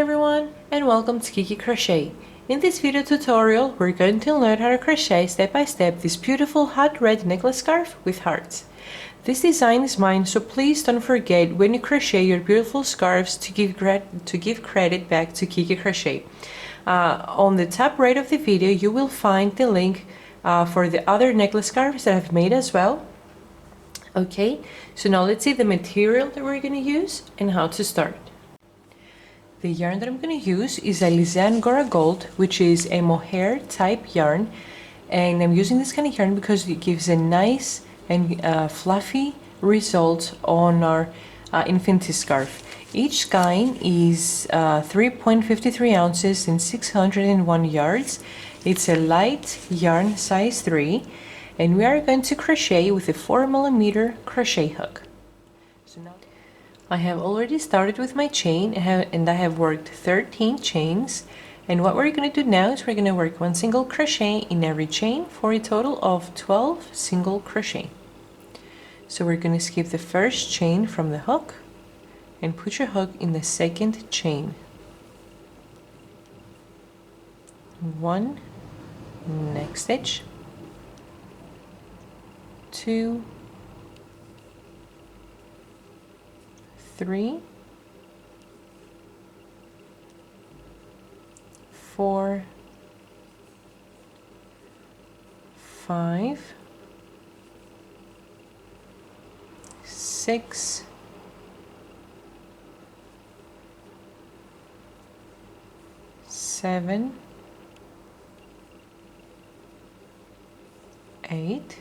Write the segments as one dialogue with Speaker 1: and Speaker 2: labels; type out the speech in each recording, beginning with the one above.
Speaker 1: everyone, and welcome to Kiki Crochet. In this video tutorial, we're going to learn how to crochet step by step this beautiful hot red necklace scarf with hearts. This design is mine, so please don't forget when you crochet your beautiful scarves to give credit back to Kiki Crochet. On the top right of the video, you will find the link for the other necklace scarves that I've made as well. Okay, so now let's see the material that we're going to use and how to start. The yarn that I'm going to use is Alize Angora Gold, which is a mohair type yarn, and I'm using this kind of yarn because it gives a nice and fluffy result on our infinity scarf. Each skein is 3.53 ounces and 601 yards. It's a light yarn size 3, and we are going to crochet with a 4mm crochet hook. So now I have already started with my chain and I have worked 13 chains, and what we're going to do now is we're going to work 1 single crochet in every chain for a total of 12 single crochet. So we're going to skip the first chain from the hook and put your hook in the second chain. 1, next stitch, 2, 3, 4, 5, 6, 7, 8,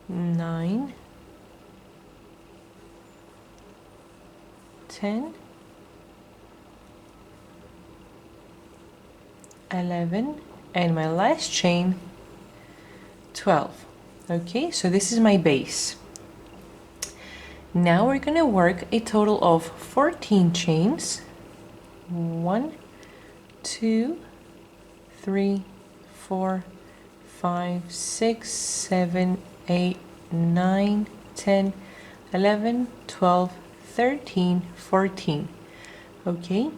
Speaker 1: 9, 10, 11, and my last chain 12. Okay, so this is my base. Now we're going to work a total of 14 chains. 1, 2, 3, 4, 5, 6, 7, 8, 9, 10, 11, 12, 13, 14. Okay,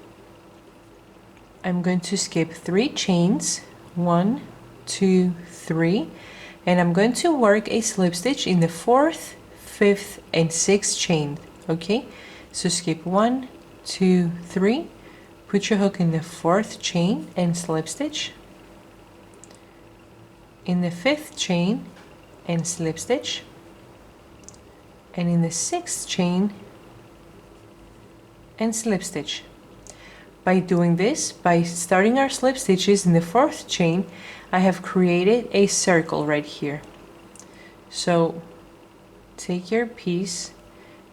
Speaker 1: I'm going to skip 3 chains, 1, 2, 3, and I'm going to work a slip stitch in the 4th, 5th, and 6th chain. Okay, so skip 1, 2, 3, put your hook in the 4th chain and slip stitch, in the 5th chain and slip stitch, and in the 6th chain and slip stitch. By doing this, by starting our slip stitches in the 4th chain, I have created a circle right here. So take your piece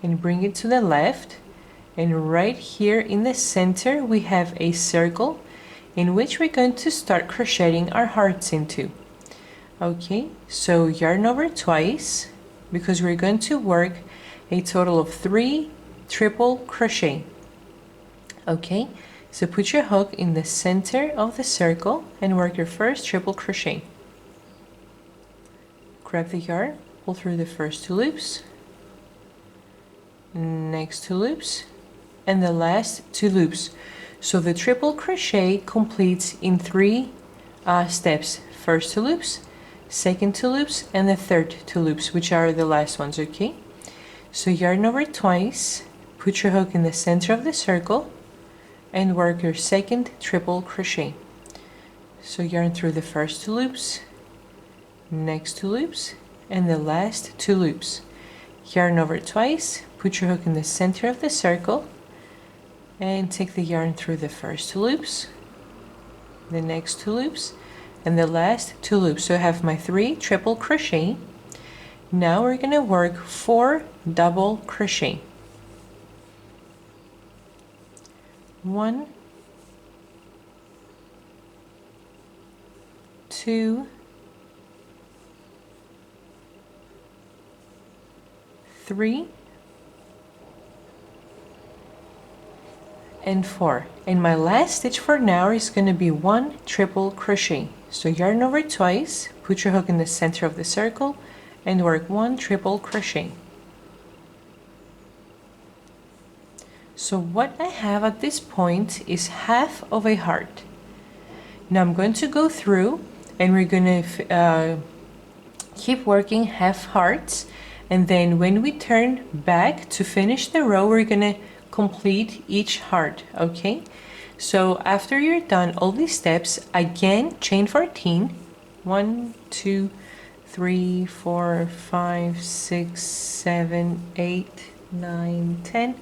Speaker 1: and bring it to the left, and right here in the center we have a circle in which we're going to start crocheting our hearts into. Okay, so yarn over twice because we're going to work a total of 3 triple crochet. Okay, so put your hook in the center of the circle and work your first triple crochet. Grab the yarn, pull through the first 2 loops, next 2 loops, and the last 2 loops. So the triple crochet completes in 3 steps. First 2 loops, second 2 loops, and the third 2 loops, which are the last ones. Okay, so yarn over twice, put your hook in the center of the circle and work your second triple crochet. So yarn through the first 2 loops, next 2 loops, and the last 2 loops. Yarn over twice, put your hook in the center of the circle and take the yarn through the first 2 loops, the next 2 loops, and the last 2 loops. So I have my 3 triple crochet. Now we're going to work 4 double crochet. 1, 2, 3, and 4. And my last stitch for now is going to be 1 triple crochet. So yarn over twice, put your hook in the center of the circle and work 1 triple crochet. So what I have at this point is half of a heart. Now I'm going to go through and we're going to keep working half hearts, and then when we turn back to finish the row, we're going to complete each heart, okay? So after you're done all these steps, again chain 14. 1, 2, 3, 4, 5, 6, 7, 8, 9, 10,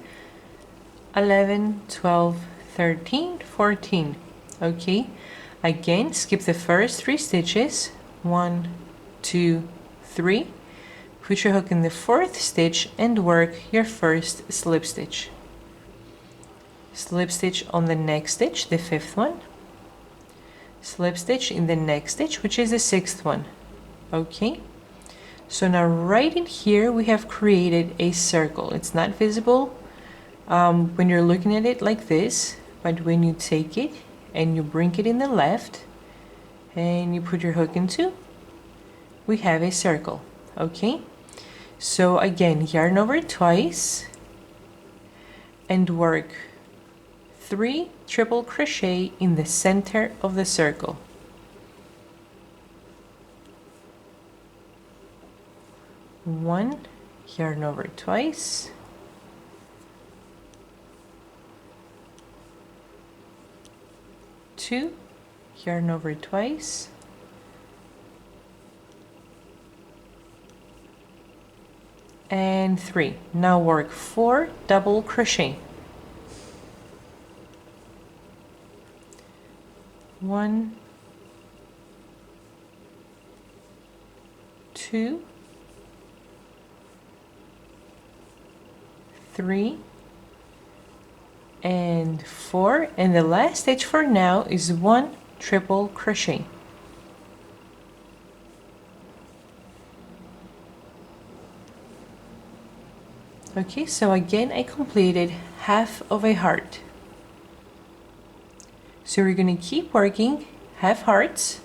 Speaker 1: 11, 12, 13, 14. Okay, again skip the first 3 stitches. 1, 2, 3. Put your hook in the 4th stitch and work your first slip stitch. Slip stitch on the next stitch, the 5th one. Slip stitch in the next stitch, which is the 6th one. Okay, so now right in here we have created a circle. It's not visible when you're looking at it like this, but when you take it and you bring it in the left and you put your hook into, we have a circle. Okay, so again, yarn over twice and work 3 triple crochet in the center of the circle. 1, yarn over twice, 2, yarn over twice, and 3. Now work 4 double crochet. 1, 2, 3, and 4, and the last stitch for now is 1 triple crochet. Okay, so again I completed half of a heart. So we're going to keep working half hearts.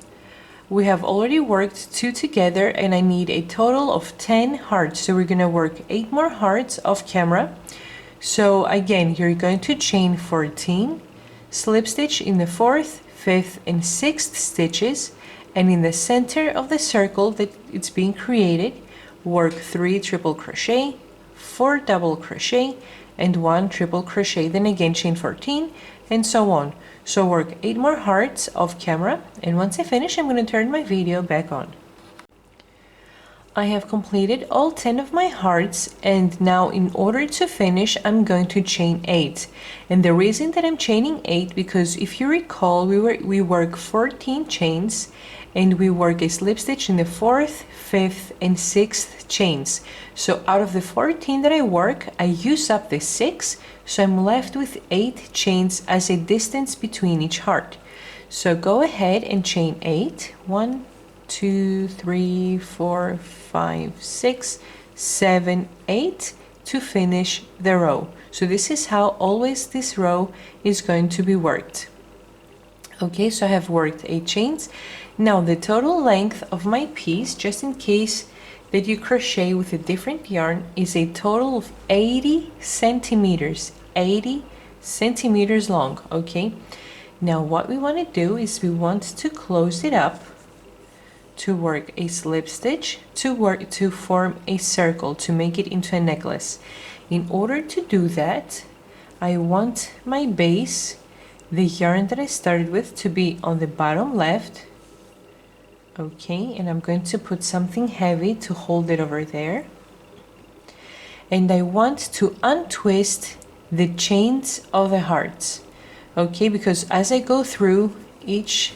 Speaker 1: We have already worked 2 together and I need a total of 10 hearts. So we're going to work 8 more hearts off camera. So again, you're going to chain 14, slip stitch in the 4th, 5th, and 6th stitches, and in the center of the circle that it's being created, work 3 triple crochet, 4 double crochet, and 1 triple crochet. Then again chain 14, and so on. So work 8 more hearts off camera, and once I finish, I'm going to turn my video back on. I have completed all 10 of my hearts, and now in order to finish, I'm going to chain 8. And the reason that I'm chaining 8, because if you recall, we work 14 chains, and we work a slip stitch in the 4th, 5th, and 6th chains. So out of the 14 that I work, I use up the 6, so I'm left with 8 chains as a distance between each heart. So go ahead and chain 8. 1, 2, 3, 4, 5, 6, 7, 8 to finish the row. So this is how always this row is going to be worked. Okay, so I have worked 8 chains. Now the total length of my piece, just in case that you crochet with a different yarn, is a total of 80 centimeters. 80 centimeters long. Okay, now what we want to do is we want to close it up to work a slip stitch to form a circle, to make it into a necklace. In order to do that, I want my base, the yarn that I started with, to be on the bottom left. Okay, and I'm going to put something heavy to hold it over there. And I want to untwist the chains of the hearts. Okay, because as I go through each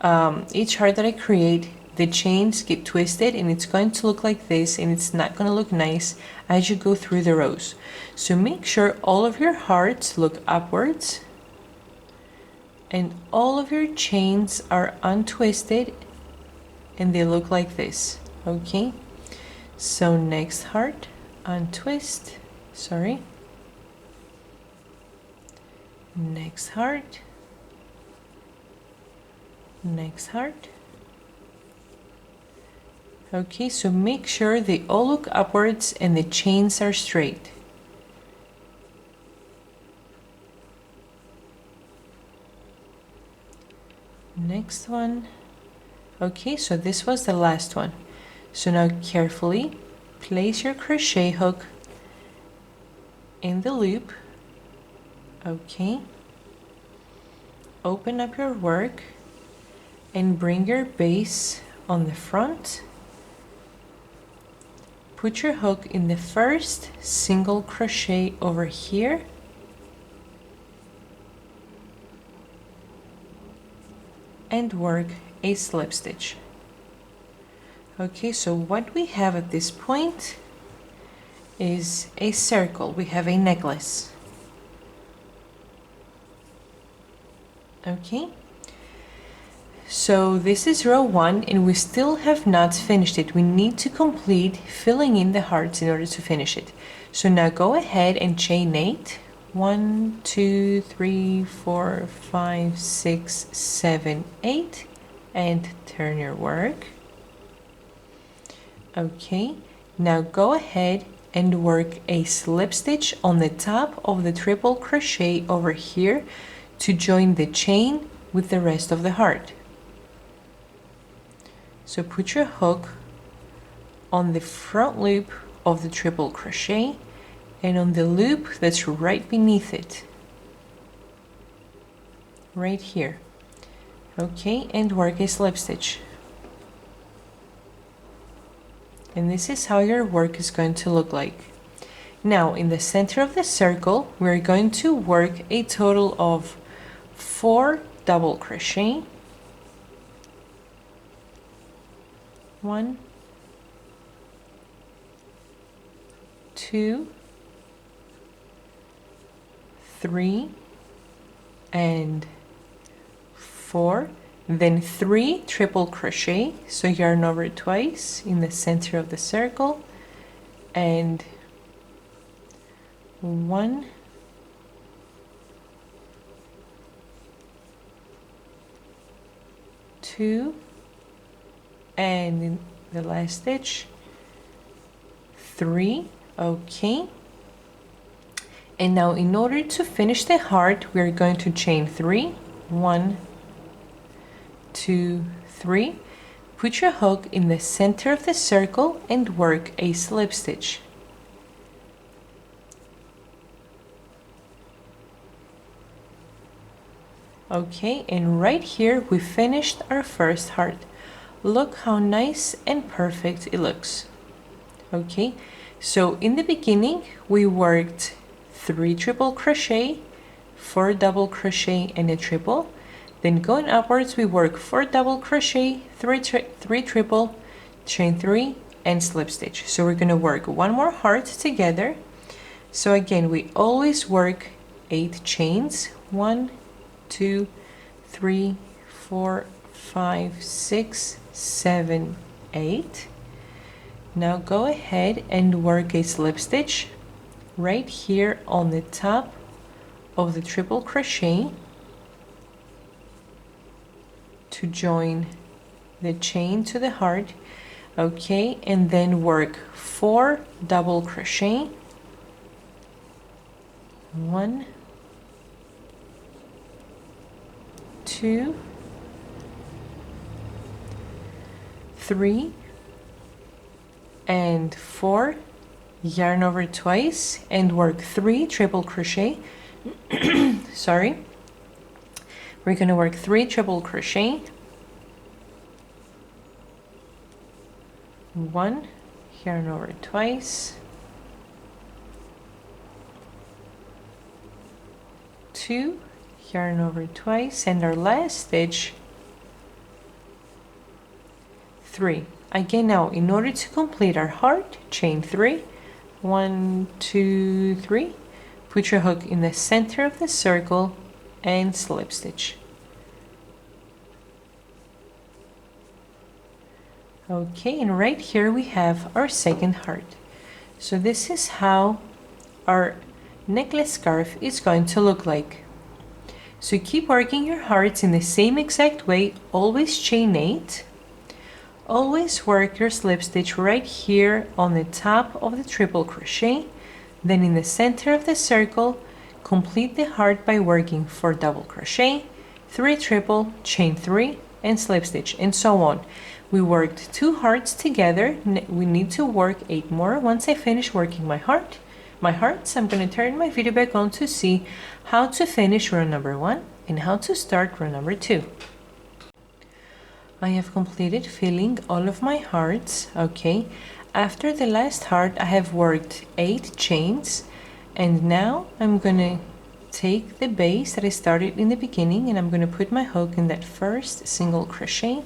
Speaker 1: heart that I create, the chains get twisted and it's going to look like this, and it's not going to look nice as you go through the rows. So make sure all of your hearts look upwards and all of your chains are untwisted and they look like this. Okay, so next heart, untwist, sorry, next heart, next heart. Okay, so make sure they all look upwards and the chains are straight. next one. Okay, so this was the last one. So now carefully place your crochet hook in the loop. Okay, open up your work and bring your base on the front. Put your hook in the first single crochet over here, and work a slip stitch. Okay, so what we have at this point is a circle. We have a necklace. Okay, so this is row 1 and we still have not finished it. We need to complete filling in the hearts in order to finish it. So now go ahead and chain 8. 1, 2, 3, 4, 5, 6, 7, 8, and turn your work. Okay, now go ahead and work a slip stitch on the top of the triple crochet over here to join the chain with the rest of the heart. So put your hook on the front loop of the triple crochet and on the loop that's right beneath it, right here. Okay, and work a slip stitch. And this is how your work is going to look like. Now in the center of the circle we're going to work a total of 4 double crochet. 1, 2, 3, and 4, then 3 triple crochet, so yarn over twice in the center of the circle, and 1, 2, and in the last stitch 3. Okay, and now in order to finish the heart we're going to chain 3. 1, 2, 3. Put your hook in the center of the circle and work a slip stitch. Okay, and right here we finished our first heart. Look how nice and perfect it looks. Okay, so in the beginning we worked 3 triple crochet, 4 double crochet and a triple. Then going upwards we work 4 double crochet, 3 triple, chain 3 and slip stitch. So we're going to work one more heart together. So again we always work 8 chains. 1, 2, 3, 4, 5, 6, 7, 8. Now go ahead and work a slip stitch right here on the top of the triple crochet to join the chain to the heart. Okay, and then work 4 double crochet. 1, 2, 3, and 4. Yarn over twice and work 3 triple crochet. Sorry, we're going to work 3 triple crochet. 1, yarn over twice, 2, yarn over twice, and our last stitch 3. Again, now in order to complete our heart, chain 3. 1, 2, 3. Put your hook in the center of the circle and slip stitch. Okay, and right here we have our second heart. So this is how our necklace scarf is going to look like. So keep working your hearts in the same exact way. Always chain 8. Always work your slip stitch right here on the top of the triple crochet. Then in the center of the circle, complete the heart by working 4 double crochet 3 triple, chain 3, and slip stitch, and so on. We worked 2 hearts together. We need to work 8 more. Once I finish working my hearts, I'm going to turn my video back on to see how to finish row number 1 and how to start row number 2. I have completed filling all of my hearts. Okay, after the last heart I have worked 8 chains, and now I'm gonna take the base that I started in the beginning and I'm gonna put my hook in that first single crochet,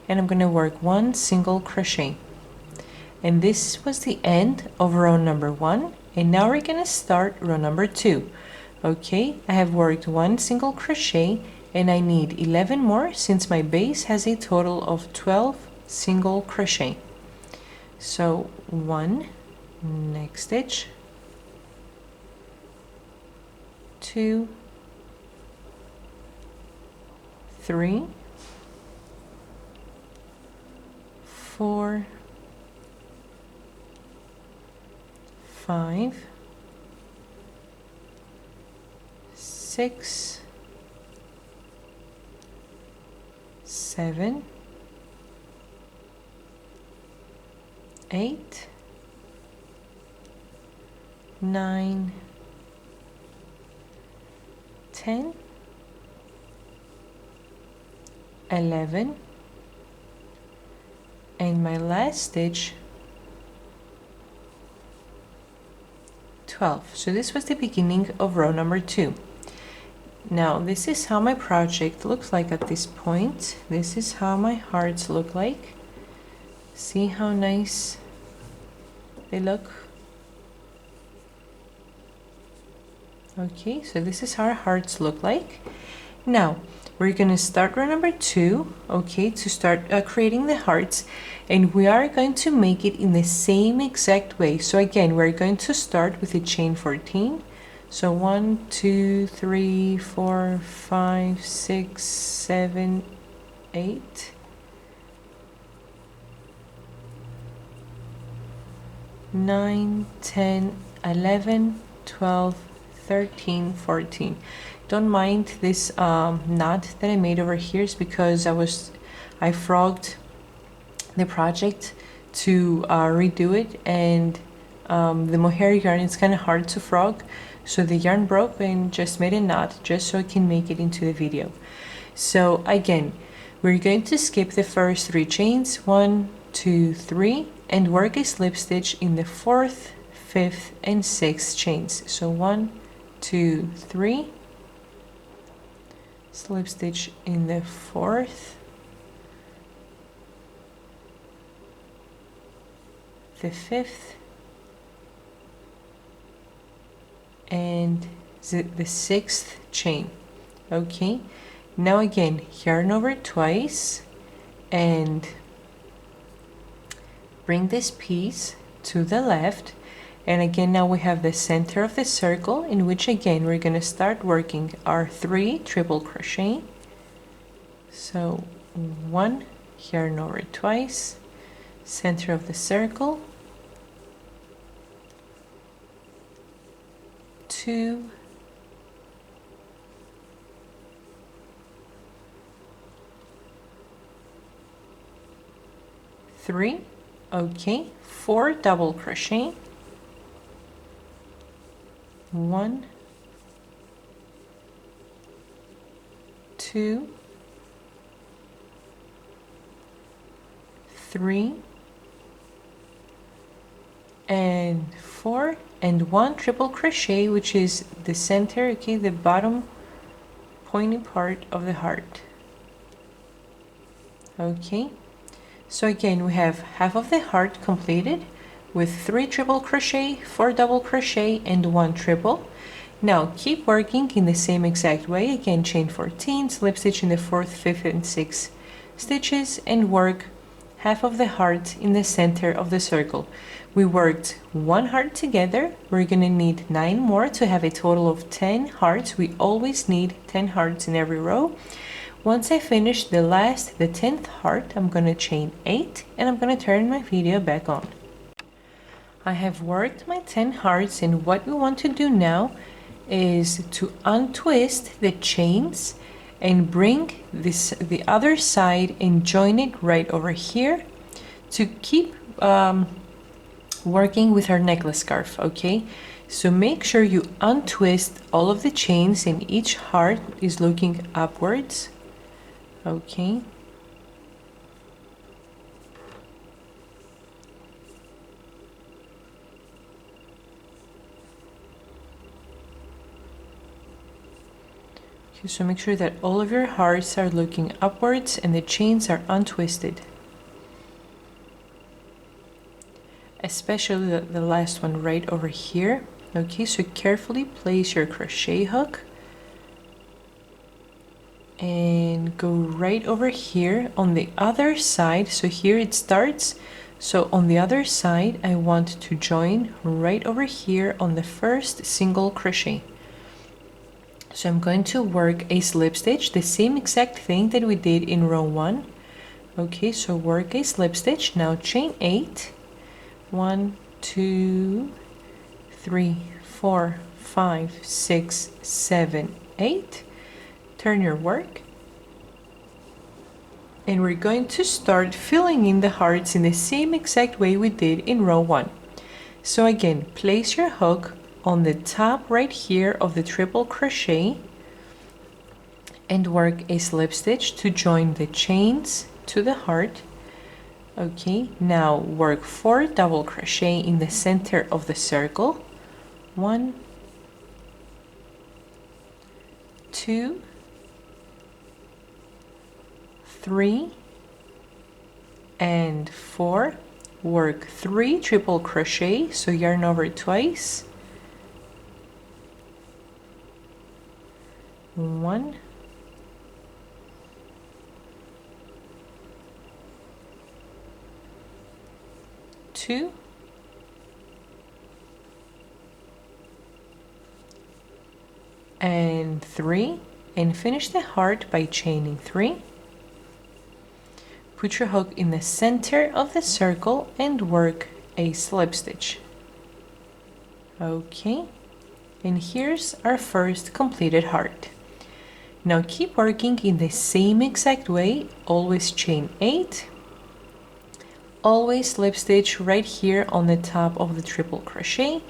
Speaker 1: and I'm gonna work 1 single crochet. And this was the end of row number 1, and now we're gonna start row number 2. Okay, I have worked 1 single crochet and I need 11 more since my base has a total of 12 single crochet. So 1, next stitch, 2, 3, 4, 5, 6, 7, 8, 9, 10, 11, and my last stitch 12. So this was the beginning of row number 2. Now this is how my project looks like at this point. This is how my hearts look like. See how nice they look? Okay, so this is how our hearts look like. Now we're gonna start row number 2, okay, to start creating the hearts, and we are going to make it in the same exact way. So again, we're going to start with a chain 14. So 1, 2, 3, 4, 5, 6, 7, 8. 9, 10, 11, 12, 13, 14. Don't mind this knot that I made over here, is because I frogged the project to redo it, and the mohair yarn is kind of hard to frog, so the yarn broke and just made a knot just so I can make it into the video. So again, we're going to skip the first 3 chains, 1, 2, 3, and work a slip stitch in the 4th, 5th, and 6th chains. So 1, 2, 3, slip stitch in the 4th, the 5th, and the 6th chain. Okay, now again, yarn over twice and bring this piece to the left, and again now we have the center of the circle, in which again we're going to start working our 3 triple crochet. So 1, yarn over twice, center of the circle, 2, 3, okay, 4 double crochet, 1, 2, 3, and 4, and 1 triple crochet, which is the center, okay, the bottom pointy part of the heart. Okay, so again we have half of the heart completed with 3 triple crochet, 4 double crochet, and 1 triple. Now keep working in the same exact way. Again, chain 14, slip stitch in the 4th, 5th, and 6th stitches, and work half of the heart in the center of the circle. We worked 1 heart together. We're gonna need 9 more to have a total of 10 hearts. We always need 10 hearts in every row. Once I finish the 10th heart, I'm gonna chain 8, and I'm gonna turn my video back on. I have worked my 10 hearts, and what we want to do now is to untwist the chains and bring the other side and join it right over here to keep working with our necklace scarf. Okay, so make sure you untwist all of the chains and each heart is looking upwards. Okay, so make sure that all of your hearts are looking upwards and the chains are untwisted. Especially the last one right over here. Okay, so carefully place your crochet hook and go right over here on the other side. So here it starts. So on the other side, I want to join right over here on the first single crochet. So I'm going to work a slip stitch, the same exact thing that we did in row 1. Okay, so work a slip stitch. Now chain 8. 1, 2, 3, 4, 5, 6, 7, 8. Turn your work. And we're going to start filling in the hearts in the same exact way we did in row 1. So again, place your hook on the top right here of the triple crochet and work a slip stitch to join the chains to the heart. Okay, now work 4 double crochet in the center of the circle. 1, 2, 3, and 4. Work 3 triple crochet, so yarn over twice. 1, 2, and 3, and finish the heart by chaining 3. Put your hook in the center of the circle and work a slip stitch. Okay, and here's our first completed heart. Now keep working in the same exact way. Always chain 8. Always slip stitch right here on the top of the triple crochet,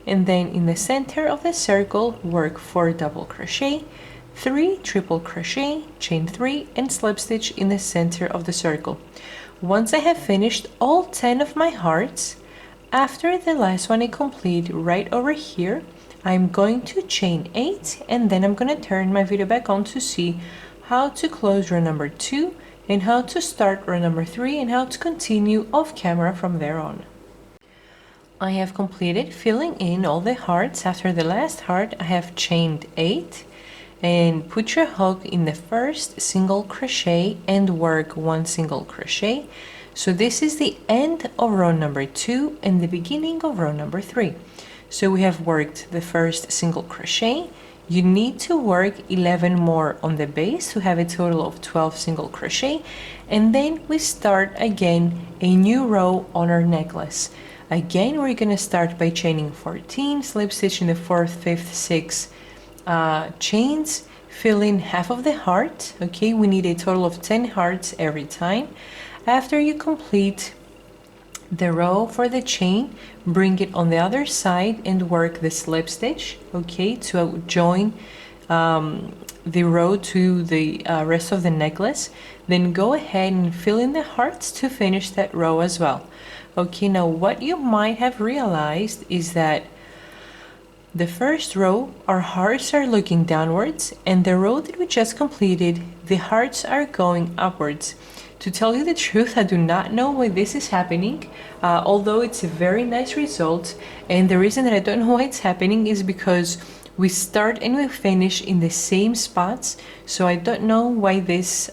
Speaker 1: and then in the center of the circle work 4 double crochet, 3 triple crochet, chain 3, and slip stitch in the center of the circle. Once I have finished all 10 of my hearts, after the last one I complete right over here, I'm going to chain 8, and then I'm going to turn my video back on to see how to close row number 2 and how to start row number 3 and how to continue off camera from there on. I have completed filling in all the hearts. After the last heart, I have chained 8 and put your hook in the first single crochet and work 1 single crochet. So this is the end of row number 2 and the beginning of row number 3. So we have worked the first single crochet. You need to work 11 more on the base to have a total of 12 single crochet, and then we start again a new row on our necklace. Again, we're going to start by chaining 14, slip stitch in the 4th, 5th, 6th chains, fill in half of the heart. Okay, we need a total of 10 hearts every time. After you complete the row for the chain, bring it on the other side and work the slip stitch, okay, to join the row to the rest of the necklace. Then go ahead and fill in the hearts to finish that row as well. Okay, now what you might have realized is that the first row, our hearts are looking downwards, and the row that we just completed, the hearts are going upwards. To tell you the truth, I do not know why this is happening, although it's a very nice result, and the reason that I don't know why it's happening is because we start and we finish in the same spots, so I don't know why this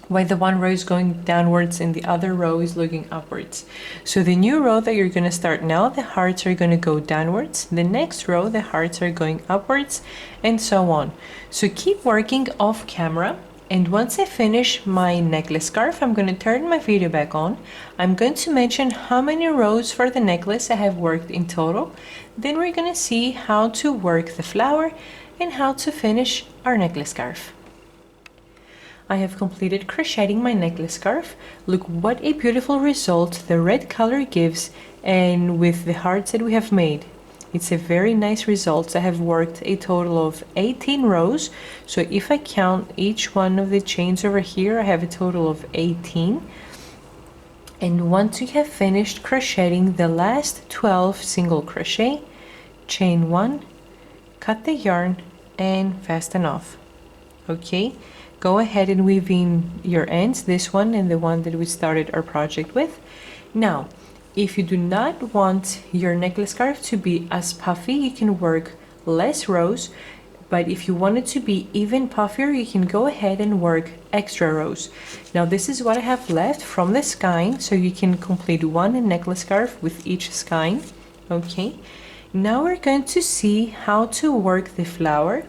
Speaker 1: why the one row is going downwards and the other row is looking upwards. So the new row that you're going to start now, the hearts are going to go downwards. The next row, the hearts are going upwards, and so on. So keep working off camera. And once I finish my necklace scarf, I'm going to turn my video back on. I'm going to mention how many rows for the necklace I have worked in total. Then we're going to see how to work the flower and how to finish our necklace scarf. I have completed crocheting my necklace scarf. Look what a beautiful result the red color gives, and with the hearts that we have made. It's a very nice result. I have worked a total of 18 rows. So if I count each one of the chains over here, I have a total of 18. And once you have finished crocheting the last 12 single crochet, chain 1, cut the yarn and fasten off. Okay, go ahead and weave in your ends, this one and the one that we started our project with. Now, if you do not want your necklace scarf to be as puffy, you can work less rows, but if you want it to be even puffier, you can go ahead and work extra rows. Now this is what I have left from the skein, so you can complete one necklace scarf with each skein. Okay, now we're going to see how to work the flower.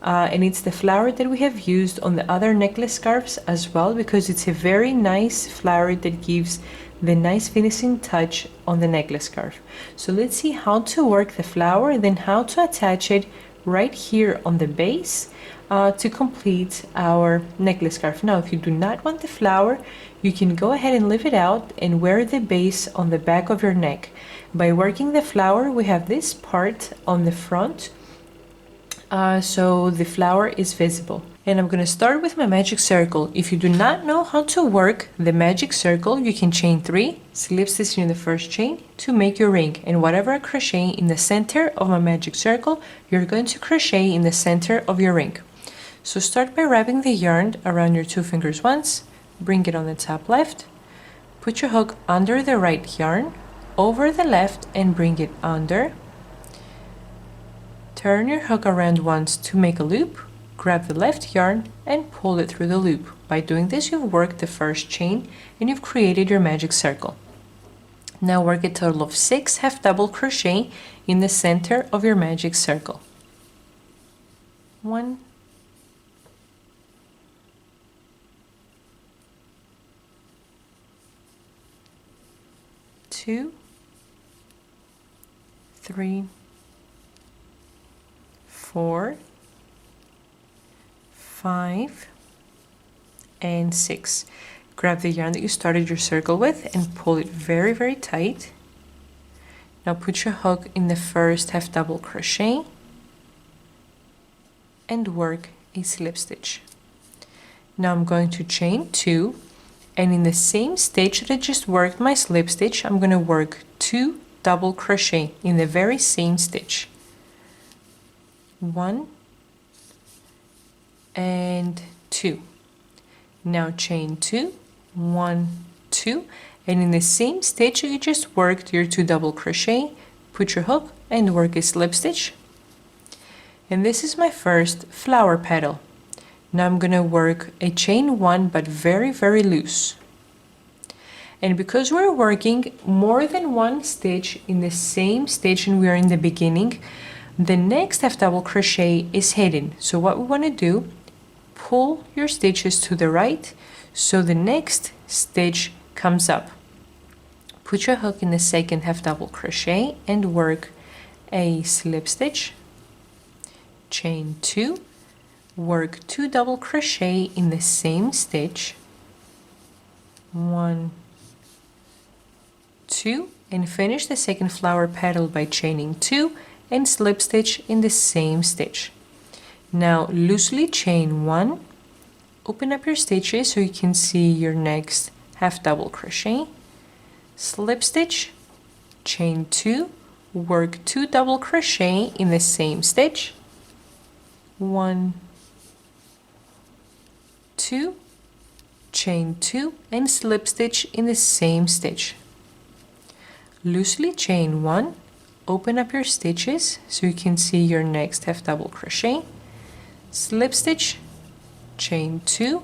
Speaker 1: And it's the flower that we have used on the other necklace scarves as well, because it's a very nice flower that gives the nice finishing touch on the necklace scarf. So let's see how to work the flower and then how to attach it right here on the base to complete our necklace scarf. Now if you do not want the flower, you can go ahead and leave it out and wear the base on the back of your neck. By working the flower, we have this part on the front, so the flower is visible. And I'm going to start with my magic circle. If you do not know how to work the magic circle, you can chain 3, slip stitch in the first chain to make your ring. And whatever I crochet in the center of my magic circle, you're going to crochet in the center of your ring. So start by wrapping the yarn around your 2 fingers once, bring it on the top left, put your hook under the right yarn, over the left and bring it under. Turn your hook around once to make a loop, grab the left yarn and pull it through the loop. By doing this, you've worked the first chain and you've created your magic circle. Now work a total of 6 half double crochet in the center of your magic circle. 1, 2, 3, 4, 5, and 6. Grab the yarn that you started your circle with and pull it very, very tight. Now put your hook in the first half double crochet and work a slip stitch. Now I'm going to chain 2, and in the same stitch that I just worked my slip stitch, I'm going to work 2 double crochet in the very same stitch. 1 and 2. Now chain 2, 1, 2, and in the same stitch you just worked your 2 double crochet, put your hook and work a slip stitch. And this is my first flower petal. Now I'm gonna work a chain 1 but very, very loose. And because we're working more than one stitch in the same stitch and we are in the beginning, the next half double crochet is hidden. So what we want to do, pull your stitches to the right so the next stitch comes up. Put your hook in the second half double crochet and work a slip stitch, chain 2, work 2 double crochet in the same stitch, 1, 2, and finish the second flower petal by chaining 2 and slip stitch in the same stitch. Now loosely chain 1, open up your stitches so you can see your next half double crochet, slip stitch, chain 2, work 2 double crochet in the same stitch, 1, 2, chain 2 and slip stitch in the same stitch. Loosely chain 1, open up your stitches so you can see your next half double crochet, slip stitch, chain 2,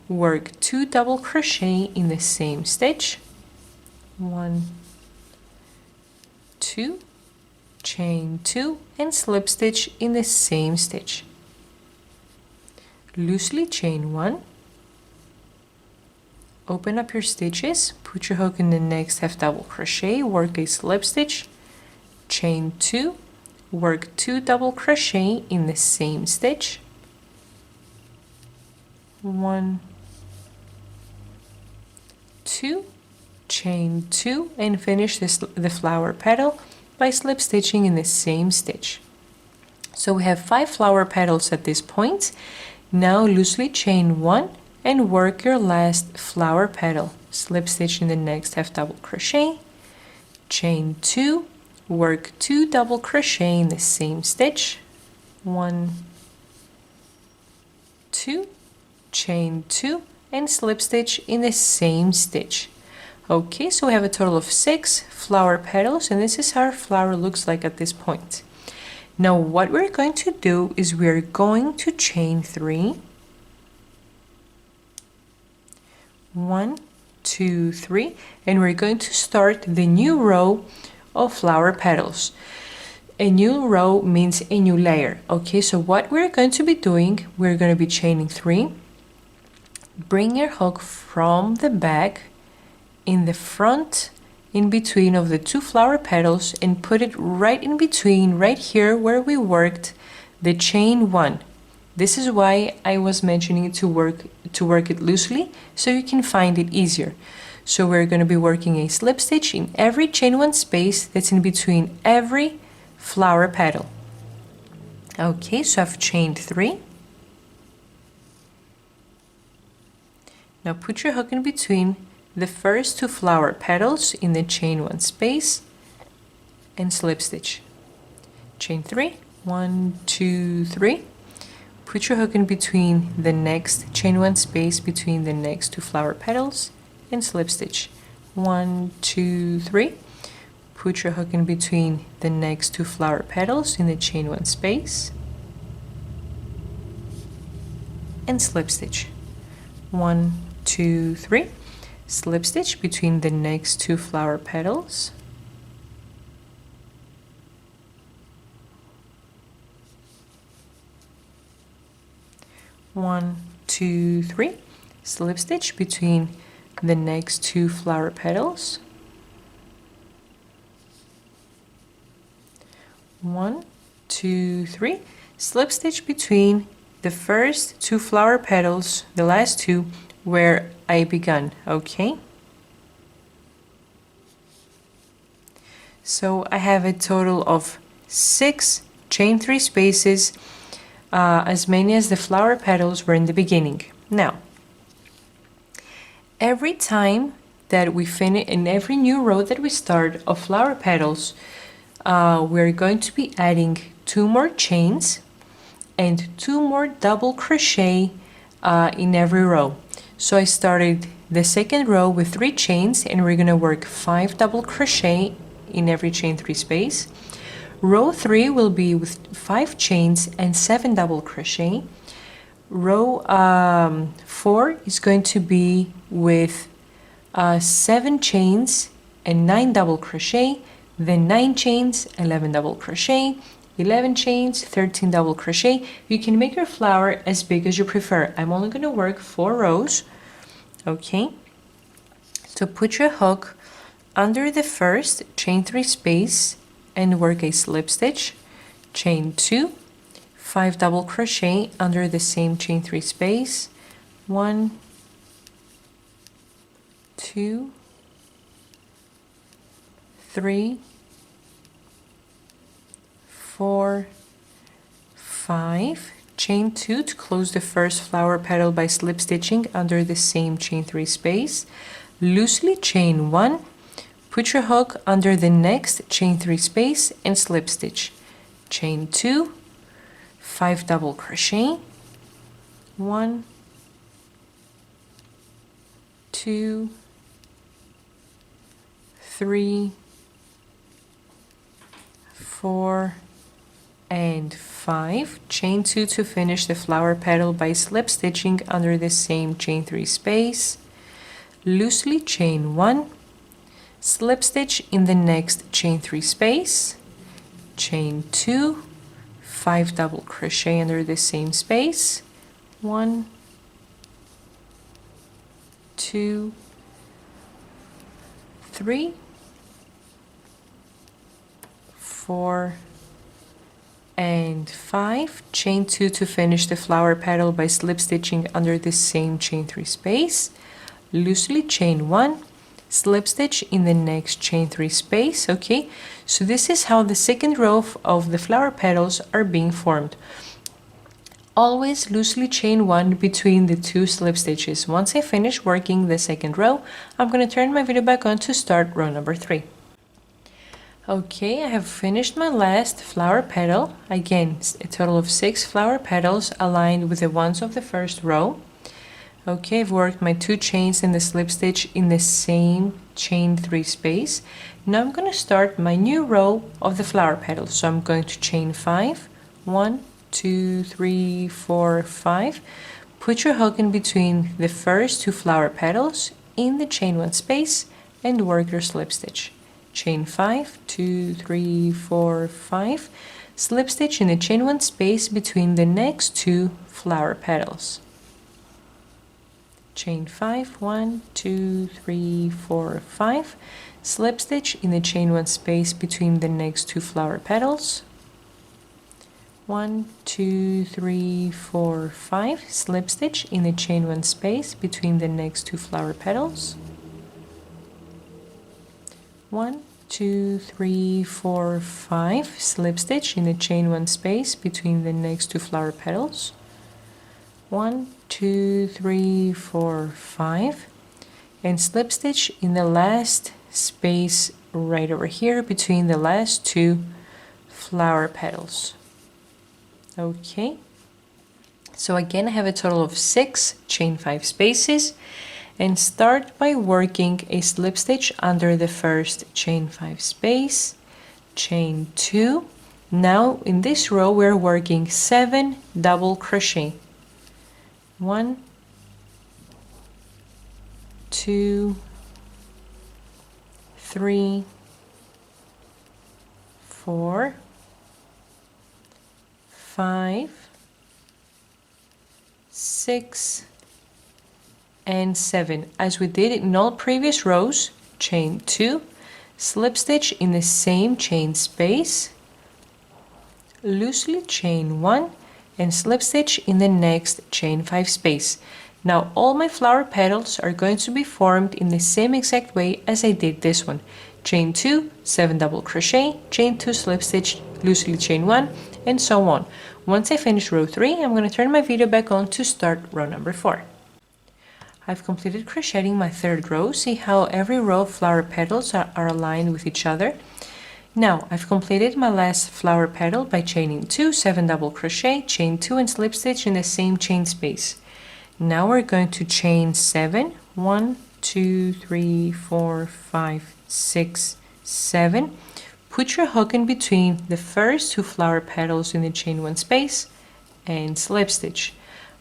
Speaker 1: work 2 double crochet in the same stitch, 1, 2, chain 2 and slip stitch in the same stitch. Loosely chain 1, open up your stitches, put your hook in the next half double crochet, work a slip stitch, chain 2, work 2 double crochet in the same stitch, 1, 2, chain 2, and finish the flower petal by slip stitching in the same stitch. So we have 5 flower petals at this point. Now loosely chain 1 and work your last flower petal. Slip stitch in the next half double crochet, chain 2, work 2 double crochet in the same stitch, 1, 2, chain 2, and slip stitch in the same stitch. Okay, so we have a total of 6 flower petals, and this is how our flower looks like at this point. Now what we're going to do is we're going to chain 3, 1, 2, 3, and we're going to start the new row of flower petals. A new row means a new layer. Okay, so what we're going to be doing, we're going to be chaining 3, bring your hook from the back in the front, in between of the 2 flower petals, and put it right in between, right here where we worked the chain 1. This is why I was mentioning to work it loosely, so you can find it easier. So we're going to be working a slip stitch in every chain 1 space that's in between every flower petal. Okay, so I've chained 3. Now put your hook in between the first 2 flower petals in the chain 1 space and slip stitch. Chain 3, 1, 2, 3. Put your hook in between the next chain 1 space between the next 2 flower petals and slip stitch. 1, 2, 3. Put your hook in between the next 2 flower petals in the chain 1 space and slip stitch. 1, 2, 3. Slip stitch between the next 2 flower petals. One, 2, 3. Slip stitch between the next 2 flower petals. 1, 2, 3. Slip stitch between the first 2 flower petals, the last 2 where I began. Okay, so I have a total of 6 chain 3 spaces, as many as the flower petals were in the beginning. Now every time that we finish, in every new row that we start of flower petals, we're going to be adding 2 more chains and 2 more double crochet in every row. So I started the second row with 3 chains, and we're gonna work 5 double crochet in every chain 3 space. Row 3 will be with 5 chains and 7 double crochet. Row 4 is going to be with 7 chains and 9 double crochet, then 9 chains, 11 double crochet, 11 chains, 13 double crochet. You can make your flower as big as you prefer. I'm only going to work 4 rows. Okay, so put your hook under the first chain 3 space and work a slip stitch, chain 2, 5 double crochet under the same chain 3 space, 1, 2, 3, 4, 5, chain 2 to close the first flower petal by slip stitching under the same chain 3 space, loosely chain 1, put your hook under the next chain 3 space and slip stitch, chain 2, 5 double crochet, 1, 2, 3, 4, and 5, chain 2 to finish the flower petal by slip stitching under the same chain 3 space, loosely chain 1, slip stitch in the next chain 3 space, chain 2, 5 double crochet under the same space, 1, 2, 3, 4, and 5, chain 2 to finish the flower petal by slip stitching under the same chain 3 space, loosely chain 1, slip stitch in the next chain 3 space. Okay, so this is how the second row of the flower petals are being formed. Always loosely chain 1 between the 2 slip stitches. Once I finish working the second row, I'm going to turn my video back on to start row number 3. Okay, I have finished my last flower petal. Again, a total of 6 flower petals aligned with the ones of the first row. Okay, I've worked my 2 chains in the slip stitch in the same chain 3 space. Now I'm going to start my new row of the flower petals. So I'm going to chain 5, 1, 2, 3, 4, 5. Put your hook in between the first 2 flower petals in the chain 1 space and work your slip stitch. Chain 5, 2, 3, 4, 5, slip stitch in the chain 1 space between the next 2 flower petals. Chain 5, 1, 2, 3, 4, 5, slip stitch in the chain 1 space between the next 2 flower petals. 1, 2, 3, 4, 5, slip stitch in the chain 1 space between the next 2 flower petals. 1, 2, 3, 4, 5, slip stitch in the chain 1 space between the next 2 flower petals. 1, 2, 3, 4, 5, and slip stitch in the last space right over here between the last 2 flower petals. Okay, so again I have a total of 6 chain 5 spaces, and start by working a slip stitch under the first chain 5 space, chain 2. Now in this row we're working 7 double crochet. 1, 2, 3, 4, 5, 6, and 7. As we did in all previous rows, chain 2, slip stitch in the same chain space, loosely chain 1, and slip stitch in the next chain 5 space. Now all my flower petals are going to be formed in the same exact way as I did this one. Chain 2, 7 double crochet, chain 2, slip stitch, loosely chain 1, and so on. Once I finish row 3, I'm going to turn my video back on to start row number 4. I've completed crocheting my third row. See how every row of flower petals are aligned with each other. Now I've completed my last flower petal by chaining 2, 7 double crochet, chain 2, and slip stitch in the same chain space. Now we're going to chain 7, 1, 2, 3, 4, 5, 6, 7. Put your hook in between the first 2 flower petals in the chain 1 space and slip stitch.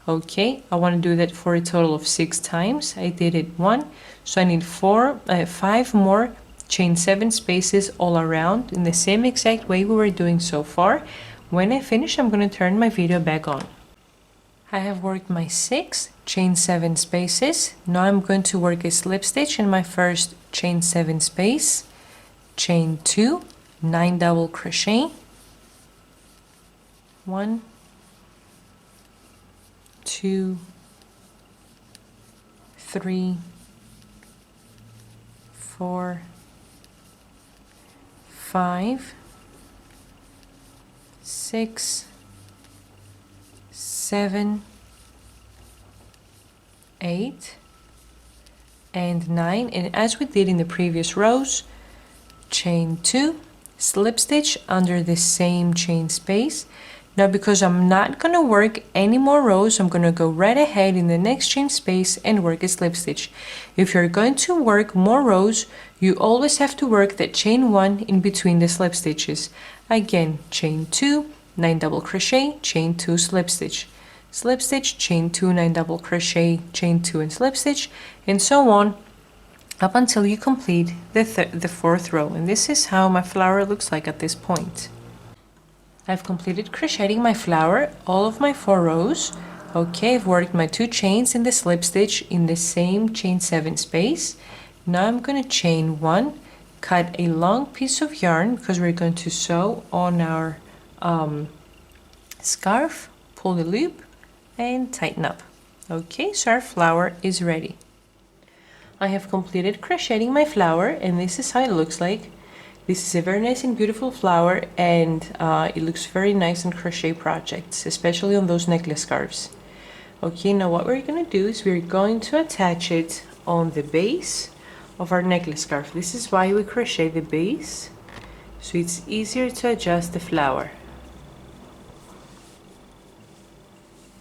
Speaker 1: Okay, I want to do that for a total of 6 times. I did it 1, so I need 5 more chain 7 spaces all around in the same exact way we were doing so far. When I finish, I'm going to turn my video back on. I have worked my 6 chain 7 spaces. Now I'm going to work a slip stitch in my first chain 7 space, chain 2, 9 double crochet, 1, 2, 3, 4, 5, 6, 7, 8, and 9. And as we did in the previous rows, chain 2, slip stitch under the same chain space. Now because I'm not going to work any more rows, I'm going to go right ahead in the next chain space and work a slip stitch. If you're going to work more rows, you always have to work that chain 1 in between the slip stitches. Again, chain 2, 9 double crochet, chain 2, slip stitch, chain 2, 9 double crochet, chain 2, and slip stitch, and so on up until you complete the 4th row. And this is how my flower looks like at this point. I've completed crocheting my flower, all of my 4 rows. Okay, I've worked my 2 chains in the slip stitch in the same chain 7 space. Now I'm going to chain 1, cut a long piece of yarn because we're going to sew on our scarf, pull the loop and tighten up. Okay, so our flower is ready. I have completed crocheting my flower, and this is how it looks like. This is a very nice and beautiful flower, and it looks very nice on crochet projects, especially on those necklace scarves. Okay, now what we're going to do is we're going to attach it on the base of our necklace scarf. This is why we crochet the base, so it's easier to adjust the flower.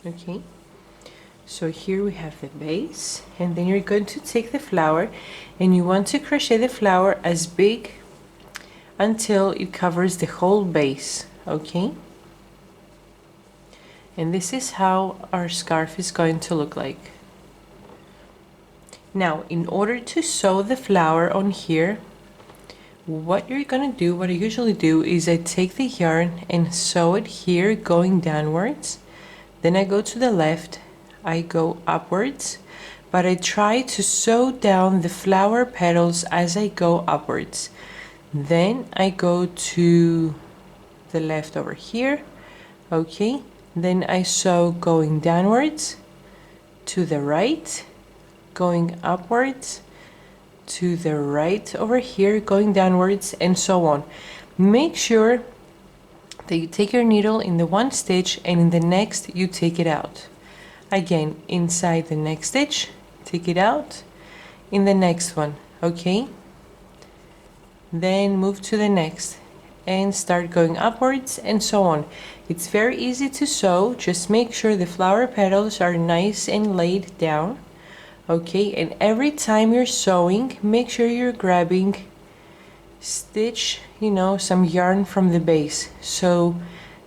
Speaker 1: Okay, so here we have the base, and then you're going to take the flower and you want to crochet the flower as big until it covers the whole base. Okay, and this is how our scarf is going to look like. Now, in order to sew the flower on here, what you're gonna do, what I usually do, is I take the yarn and sew it here going downwards, then I go to the left, I go upwards, but I try to sew down the flower petals as I go upwards. Then I go to the left over here. Okay, then I sew going downwards, to the right, going upwards, to the right over here, going downwards, and so on. Make sure that you take your needle in the one stitch, and in the next you take it out. Again, inside the next stitch, take it out, in the next one. Okay, then move to the next and start going upwards, and so on. It's very easy to sew. Just make sure the flower petals are nice and laid down. Okay, and every time you're sewing, make sure you're grabbing stitch, some yarn from the base, so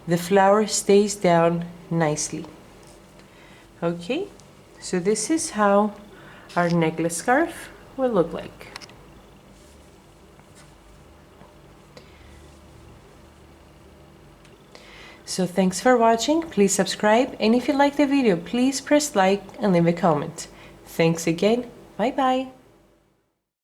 Speaker 1: the flower stays down nicely. Okay, so this is how our necklace scarf will look like. So thanks for watching. Please subscribe, and if you like the video, please press like and leave a comment. Thanks again. Bye bye.